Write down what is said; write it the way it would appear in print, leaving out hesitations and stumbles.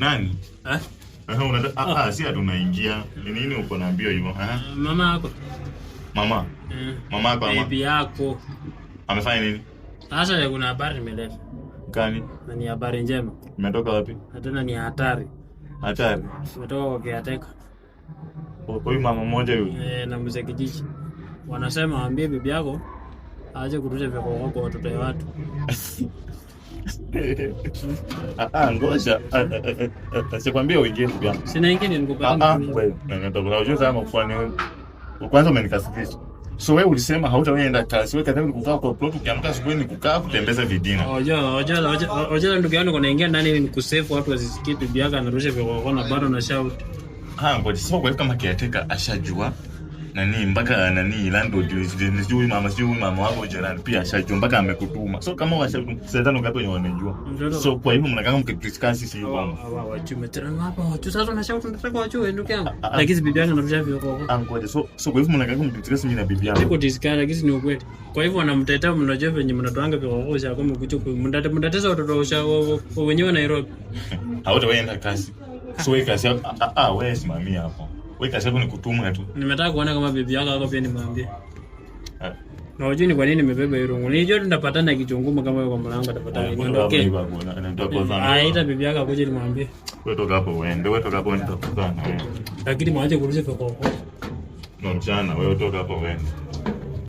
Nani? Eh? Unataka si tunaingia. Ni nini uko naambia hivyo? Mama yako. Mama. Mama yako ama? Bibi yako. Amefanya nini? Sasa kuna habari nimeleta. Gani? Na ni habari njema. Umetoka wapi? Na tena ni hatari. Hatari. Umetoka kwa kiateka. Kwa huyu mama mmoja yule. Na mzee kijiji. Wanasema waambie bibi yako aache kurusha vyakoko kwa watoto wa watu. Ngoja. Sikwambia uingie bibi yangu. Sina ingine nikupanga. Wewe, nataka unajua kama kufanya kwanza umenikasirisha. So wewe ulisema hautaenda kazi. Wewe kadhaa kukaa kwa plot ukiamka asubuhi ni kukaa kutembeza vidina. Oja ndugu yangu kunaingia ndani ni kusave watu wasisikie bibi yako anarusha vyakoko na bado na shout. Ngoja sio kwa kama kiateka ashajua. Nani mpaka nani landlord sijui mama wako jirani pia ashajua mpaka amekutuma. So kama washaanza ngapi wenye wanajua. So kwa hivyo mnakaa mkidiscuss sisi hiyo. Wachumeterana hapa watu sasa tunashauri tunataka wajue ndugu yangu. Lakini bibi yangu anarusha vyakoko. Ngoja so kwa hivyo mnakaa mkidiscuss mimi na bibi yangu. Niko discuss lakini ni ukweli. Kwa hivyo wanamtetea mnajua venye mnatoanga vyakoko cha kama kuchuku mnatesa watoto wao wenyewe Nairobi. Hautaenda kazi. So wewe kazi wewe simamia hapo. Wewe kazi yako ni kutuma tu. Nimetaka kuona kama bibi yako hapo pia nimwambie. Na unajua ni kwa nini nimebeba hiyo rungu. Nilijua tunapatana kichunguma kama wewe kwa mlango atapatana. Okay. Ita bibi yako akuje nimwambie. Wewe toka hapo uende. Wewe toka hapo uende tutakutana wewe. Lakini mwache kurusha kwa. No mchana wewe toka hapo uende.